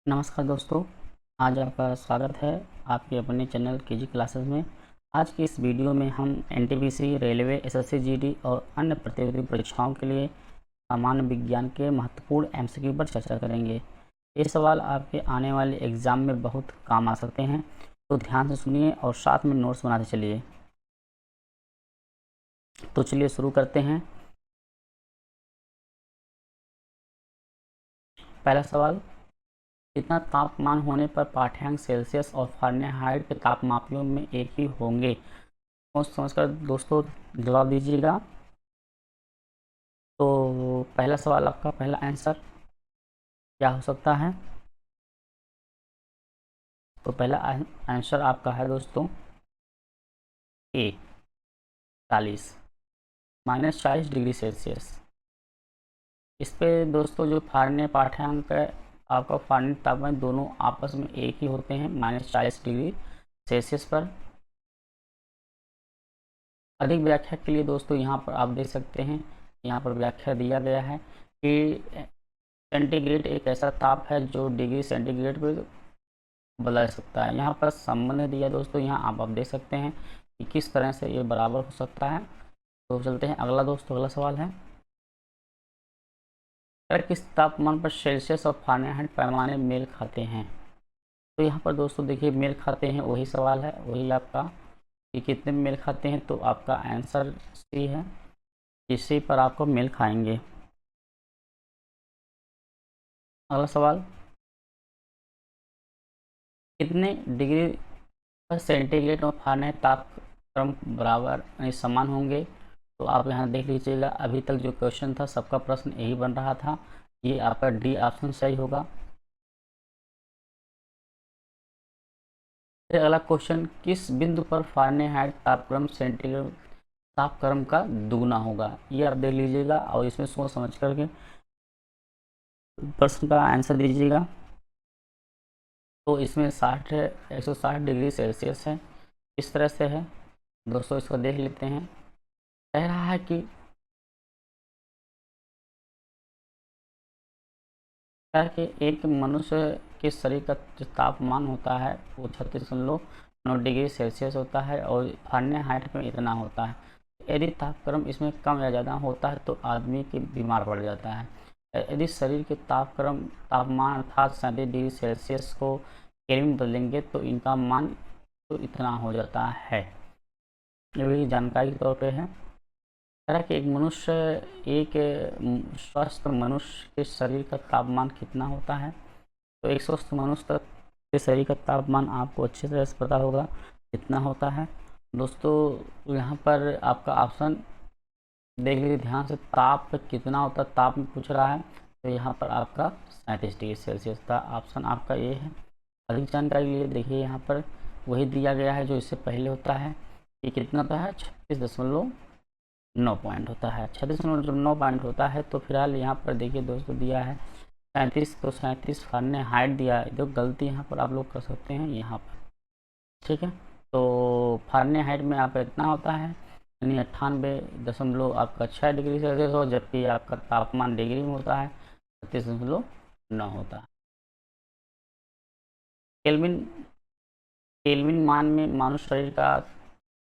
नमस्कार दोस्तों, आज आपका स्वागत है आपके अपने चैनल केजी क्लासेस में। आज की इस वीडियो में हम एनटीपीसी, रेलवे, एसएससी जीडी और अन्य प्रतियोगी परीक्षाओं के लिए सामान्य विज्ञान के महत्वपूर्ण एमसीक्यू पर चर्चा करेंगे। ये सवाल आपके आने वाले एग्जाम में बहुत काम आ सकते हैं, तो ध्यान से सुनिए और साथ में नोट्स बनाते चलिए। तो चलिए शुरू करते हैं। पहला सवाल, कितना तापमान होने पर पाठ्यांक सेल्सियस और फ़ारेनहाइट के तापमापियों में एक ही होंगे? सोच समझकर दोस्तों जवाब दीजिएगा। तो पहला सवाल, आपका पहला आंसर क्या हो सकता है? तो पहला आंसर आपका है दोस्तों ए, 40 -40 डिग्री सेल्सियस। इस पे दोस्तों जो फारने पाठ्यांक है, आपका फारने तापमान दोनों आपस में एक ही होते हैं -40 डिग्री सेल्सियस पर। अधिक व्याख्या के लिए दोस्तों यहाँ पर आप देख सकते हैं, यहाँ पर व्याख्या दिया गया है कि सेंटीग्रेड एक ऐसा ताप है जो डिग्री सेंटीग्रेड पे बदल सकता है। यहाँ पर संबंध दिया दोस्तों, यहाँ आप देख सकते हैं कि किस तरह से ये बराबर हो सकता है। तो चलते हैं अगला दोस्तों। अगला सवाल है, अगर किस तापमान पर सेल्सियस और फ़ारेनहाइट पैमाने मेल खाते हैं? तो यहाँ पर दोस्तों देखिए मेल खाते हैं, वही सवाल है, वही आपका कि कितने में मेल खाते हैं। तो आपका आंसर सी है, इसी पर आपको मेल खाएंगे। अगला सवाल, कितने डिग्री पर सेंटीग्रेड और फ़ारेनहाइट तापक्रम बराबर यानी समान होंगे? तो आप यहाँ देख लीजिएगा, अभी तक जो क्वेश्चन था सबका प्रश्न यही बन रहा था। ये आपका डी ऑप्शन सही होगा। फिर अगला क्वेश्चन, किस बिंदु पर फ़ारेनहाइट तापक्रम सेंटीग्रेड तापक्रम का दुगना होगा? ये आप देख लीजिएगा और इसमें सोच समझ करके प्रश्न का आंसर दीजिएगा। तो इसमें 160 डिग्री सेल्सियस है। इस तरह से है दोस्तों, इसको देख लेते हैं। कह रहा है कि एक मनुष्य के शरीर का जो तापमान होता है वो 36.9 डिग्री सेल्सियस होता है और फ़ारेनहाइट में इतना होता है। यदि तापक्रम इसमें कम या ज़्यादा होता है तो आदमी के बीमार पड़ जाता है। यदि शरीर के तापमान अर्थात 37 डिग्री सेल्सियस को केल्विन बदलेंगे तो इनका मान तो इतना हो जाता है। ये भी जानकारी के तौर पे है। तरह कि एक स्वस्थ मनुष्य के शरीर का तापमान कितना होता है? तो एक स्वस्थ मनुष्य के शरीर का तापमान आपको अच्छी तरह से पता होगा कितना होता है दोस्तों। यहाँ पर आपका ऑप्शन देख लीजिए ध्यान से, ताप कितना होता है ताप में पूछ रहा है। तो यहाँ पर आपका 37 डिग्री सेल्सियस था। ऑप्शन आपका ये है। अधिक जानकारी के लिए देखिए, यहाँ पर वही दिया गया है जो इससे पहले होता है। ये कितना होता है? 36.9 पॉइंट होता है। 36.9 पॉइंट होता है। तो फिलहाल यहाँ पर देखिए दोस्तों दिया है 37, तो 37 फ़ारेनहाइट दिया है। जो गलती यहाँ पर आप लोग कर सकते हैं यहाँ पर, ठीक है। तो फ़ारेनहाइट में आपका इतना होता है यानी 98 आपका 6 डिग्री सेल्सियस हो, जबकि आपका तापमान डिग्री में होता है 36.9 होता है। केल्विन केल्विन मान में मानव शरीर का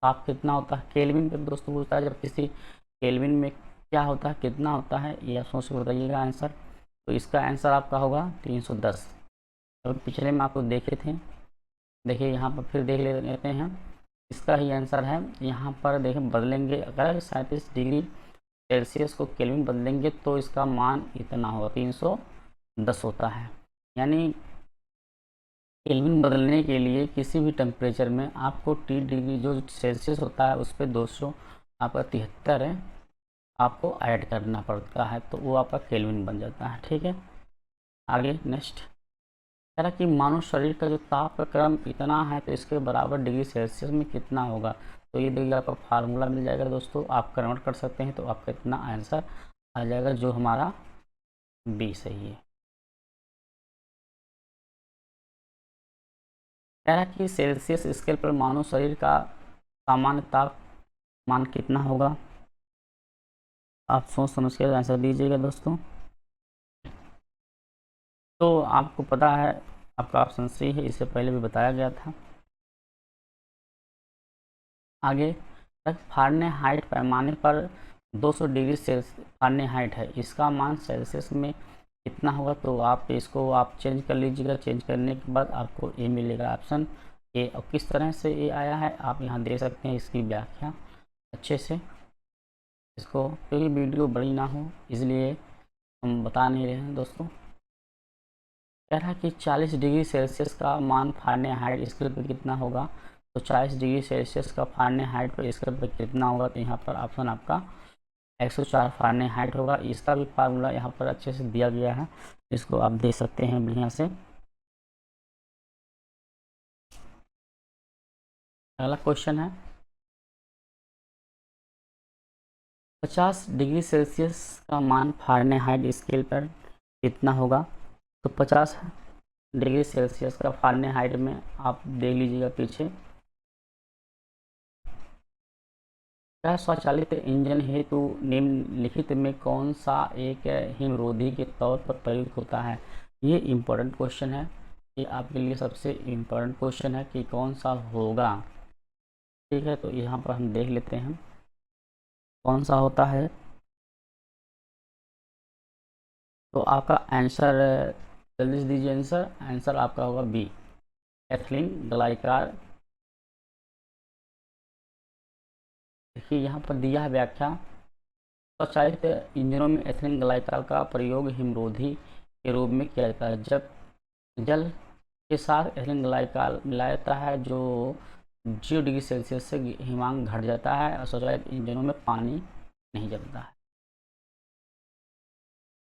ताप कितना होता है? केल्विन पे दोस्तों पूछता है, जब किसी केल्विन में क्या होता है, कितना होता है, ये आप सोच के बताइएगा आंसर। तो इसका आंसर आपका होगा 310। तो पिछले में आपको देखे थे, देखिए यहाँ पर फिर देख लेते हैं। इसका ही आंसर है। यहाँ पर देखें बदलेंगे, अगर 37 डिग्री सेल्सियस को केल्विन बदलेंगे तो इसका मान इतना होगा 310 होता है। यानी केल्विन बदलने के लिए किसी भी टेम्परेचर में आपको टी डिग्री जो सेल्सियस होता है उस पर 200 आपका 73 है आपको ऐड करना पड़ता है, तो वो आपका केल्विन बन जाता है, ठीक है। आगे नेक्स्ट कह रहा कि मानव शरीर का जो तापक्रम इतना है तो इसके बराबर डिग्री सेल्सियस में कितना होगा? तो ये देखिए आपका फार्मूला मिल जाएगा दोस्तों, आप कन्वर्ट कर सकते हैं तो आपका इतना आंसर आ जाएगा, जो हमारा बी सही है। कह रहा कि सेल्सियस स्केल पर मानव शरीर का सामान्य तापमान कितना होगा? आप सोच समझ के आंसर दीजिएगा दोस्तों। तो आपको पता है आपका ऑप्शन सी है, इससे पहले भी बताया गया था। आगे फ़ारेनहाइट पैमाने पर 200 डिग्री सेल्सियस फ़ारेनहाइट है, इसका मान सेल्सियस में कितना होगा? तो आप इसको आप चेंज कर लीजिएगा। चेंज करने के बाद आपको ए मिलेगा, ऑप्शन ए। और किस तरह से ए आया है आप यहाँ दे सकते हैं इसकी व्याख्या अच्छे से इसको, क्योंकि वीडियो बड़ी ना हो इसलिए हम बता नहीं रहे हैं दोस्तों। कह रहा है कि 40 डिग्री सेल्सियस का मान फ़ारेनहाइट स्केल पर कितना होगा? तो 40 डिग्री सेल्सियस का फ़ारेनहाइट पर स्केल पर कितना होगा? तो यहाँ पर ऑप्शन आपका 104 फ़ारेनहाइट होगा। इसका भी फार्मूला यहाँ पर अच्छे से दिया गया है, इसको आप देख सकते हैं बढ़िया से। अगला क्वेश्चन है 50 डिग्री सेल्सियस का मान फ़ारेनहाइट स्केल पर कितना होगा? तो 50 डिग्री सेल्सियस का फ़ारेनहाइट में आप देख लीजिएगा पीछे। क्या स्वचालित इंजन हेतु निम्नलिखित में कौन सा एक हिमरोधी के तौर पर प्रयुक्त होता है? ये इम्पोर्टेंट क्वेश्चन है, ये आपके लिए सबसे इम्पोर्टेंट क्वेश्चन है कि कौन सा होगा। ठीक है, तो यहाँ पर हम देख लेते हैं कौन सा होता है। तो आपका आंसर जल्दी से दीजिए। आंसर आपका होगा बी, एथिलीन ग्लाइकॉल। देखिए यहाँ पर दिया है व्याख्या। स्वचालित इंजनों में एथिलीन ग्लाइकॉल का प्रयोग हिमरोधी के रूप में किया जाता है। जब जल के साथ एथिलीन ग्लाइकॉल मिलाया जाता है जो 0 डिग्री सेल्सियस से हिमांक घट जाता है और स्वचालित इंजनों में पानी नहीं जलता है।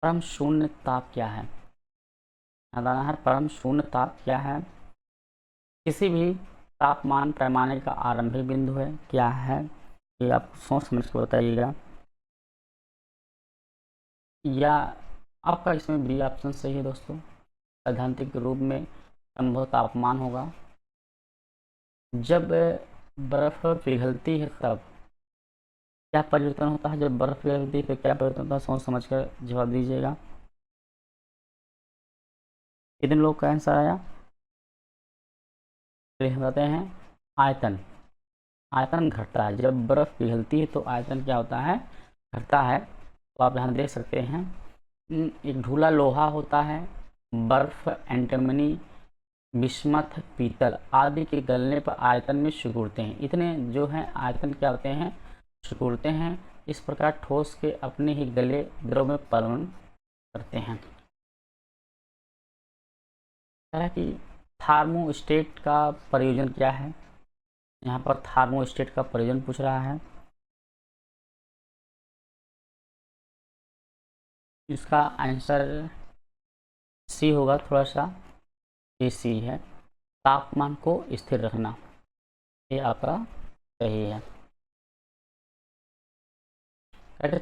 परम शून्य ताप क्या है? बताना है परम शून्य ताप क्या है? किसी भी तापमान पैमाने का आरंभिक बिंदु है। क्या है ये आप सोच समझ के बताइएगा। या आपका इसमें बी ऑप्शन सही है दोस्तों। सैद्धांतिक रूप में संभव तापमान होगा जब बर्फ पिघलती है तब क्या परिवर्तन होता है? जब बर्फ पिघलती है तो क्या परिवर्तन होता है? सोच समझ कर जवाब दीजिएगा। कितने लोग का आंसर आया? बताते हैं आयतन। आयतन घटता है जब बर्फ पिघलती है तो आयतन क्या होता है? घटता है। तो आप यहाँ देख सकते हैं एक ढूला लोहा होता है, बर्फ, एंटीमनी, बिस्मथ, पीतल आदि के गलने पर आयतन में सिकुड़ते हैं। इतने जो हैं आयतन क्या होते हैं? सिकुड़ते हैं। इस प्रकार ठोस के अपने ही गले द्रव में परिवर्तन करते हैं। कि थार्मोस्टेट का प्रयोजन क्या है? यहाँ पर थार्मोस्टेट का प्रयोजन पूछ रहा है। इसका आंसर सी होगा। थोड़ा सा ये सी है, तापमान को स्थिर रखना। ये आपका सही है। कहते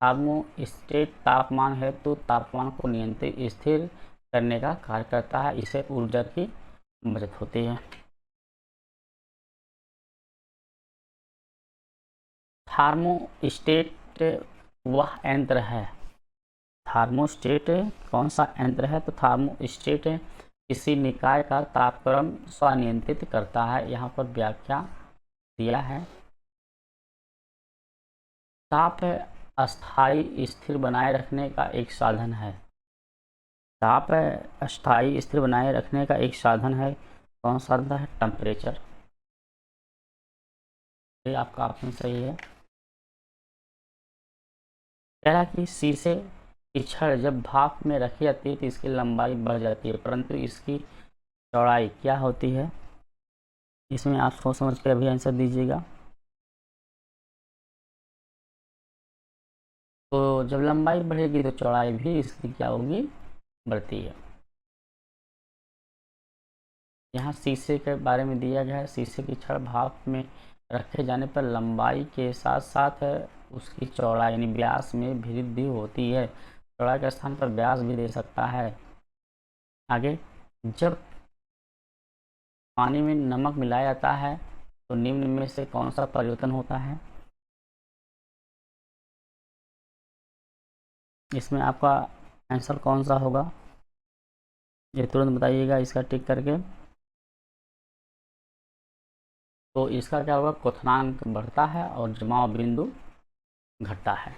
थार्मोस्टेट तापमान है तो तापमान को नियंत्रित स्थिर करने का कार्य करता है। इससे ऊर्जा की बचत होती है। थार्मोस्टेट वह यंत्र है। थार्मोस्टेट कौन सा यंत्र है? तो थार्मोस्टेट किसी निकाय का तापक्रम स्वनियंत्रित करता है। यहाँ पर व्याख्या दिया है। ताप अस्थायी स्थिर बनाए रखने का एक साधन है। ताप अस्थायी स्थिर बनाए रखने का एक साधन है। कौन सा साधन है? टेम्परेचर। ये आपका ऑप्शन सही है। कह रहा कि शीशे की छड़ जब भाप में रखी जाती है तो इसकी लंबाई बढ़ जाती है परंतु इसकी चौड़ाई क्या होती है? इसमें आप सोच समझ के अभी आंसर दीजिएगा। तो जब लंबाई बढ़ेगी तो चौड़ाई भी इसकी क्या होगी? बढ़ती है। यहाँ शीशे के बारे में दिया गया है। शीशे की छड़ भाप में रखे जाने पर लंबाई के साथ साथ उसकी चौड़ाई यानी व्यास में वृद्धि होती है। चौड़ाई के स्थान पर व्यास भी दे सकता है। आगे, जब पानी में नमक मिलाया जाता है तो निम्न में से कौन सा परिवर्तन होता है? इसमें आपका आंसर कौन सा होगा ये तुरंत बताइएगा इसका टिक करके। तो इसका क्या होगा, क्वथनांक बढ़ता है और जमाव बिंदु घटता है।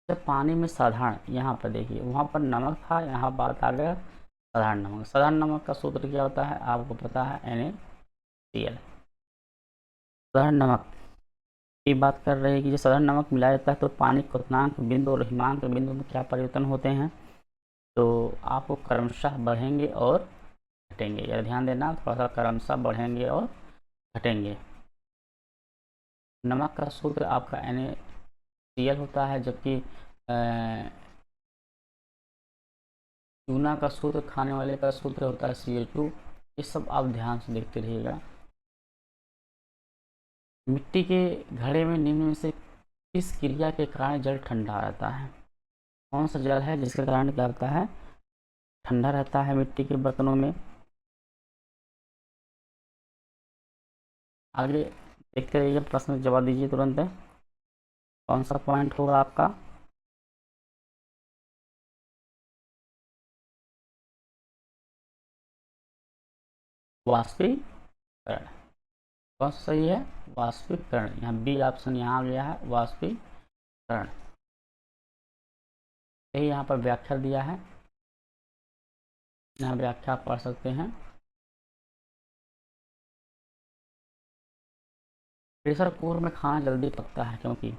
जब पानी में साधारण, यहाँ पर देखिए वहाँ पर नमक था, यहाँ बात आ गया साधारण नमक। साधारण नमक का सूत्र क्या होता है आपको पता है, NaCl। साधारण नमक की बात कर रहे हैं कि जो साधारण नमक मिलाया जाता है तो पानी क्वथनांक बिंदु और हिमांक बिंदु में क्या परिवर्तन होते हैं, तो आपको क्रमशः बढ़ेंगे और घटेंगे। यह ध्यान देना, थोड़ा सा क्रमशः बढ़ेंगे और घटेंगे। नमक का सूत्र आपका NaCl होता है, जबकि चूना का सूत्र, खाने वाले का सूत्र होता है Cl2। ये सब आप ध्यान से देखते रहिएगा। मिट्टी के घड़े में निम्न में से किस क्रिया के कारण जल ठंडा रहता है? कौन सा जल है जिसके कारण क्या होता है, ठंडा रहता है मिट्टी के बर्तनों में? आगे देखते रहिए, प्रश्न का जवाब दीजिए तुरंत। कौन सा पॉइंट होगा आपका? वाष्पीकरण। कौन सा सही है, वाष्पीकरण। यहाँ बी ऑप्शन यहाँ आ गया है, वाष्पीकरण। यही यहाँ पर व्याख्या दिया है, यहाँ व्याख्या आप पढ़ सकते हैं। प्रेशर कुकर में खाना जल्दी पकता है क्योंकि,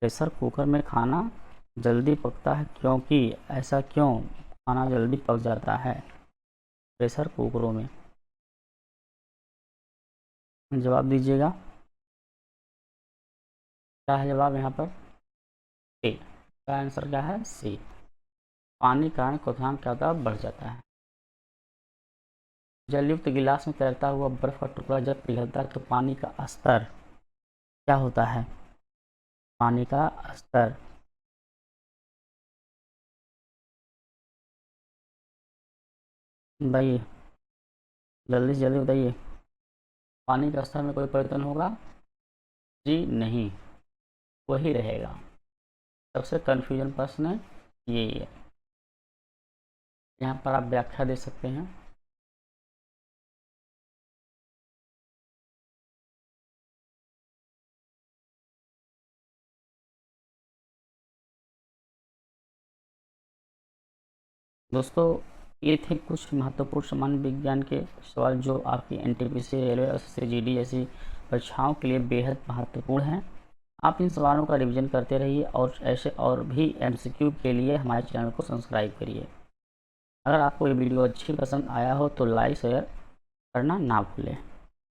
प्रेशर कुकर में खाना जल्दी पकता है क्योंकि, ऐसा क्यों खाना जल्दी पक जाता है प्रेशर कुकरों में? जवाब दीजिएगा, क्या है जवाब यहाँ पर? सी का आंसर क्या है, सी। पानी के कारण क्वथनांक क्या होता है, बढ़ जाता है। जलयुक्त गिलास में तैरता हुआ बर्फ का टुकड़ा जब पिघलता है तो पानी का स्तर क्या होता है? पानी का स्तर, बताइए जल्दी से जल्दी बताइए। पानी का स्तर में कोई परिवर्तन होगा? जी नहीं, वही रहेगा। सबसे कन्फ्यूजन प्रश्न यही है। यहाँ पर आप व्याख्या दे सकते हैं। दोस्तों ये थे कुछ महत्वपूर्ण सामान्य विज्ञान के सवाल जो आपकी NTPC, रेलवे, SSC, GD जैसी परीक्षाओं के लिए बेहद महत्वपूर्ण हैं। आप इन सवालों का रिवीजन करते रहिए और ऐसे और भी MCQ के लिए हमारे चैनल को सब्सक्राइब करिए। अगर आपको ये वीडियो अच्छी पसंद आया हो तो लाइक शेयर करना ना भूलें।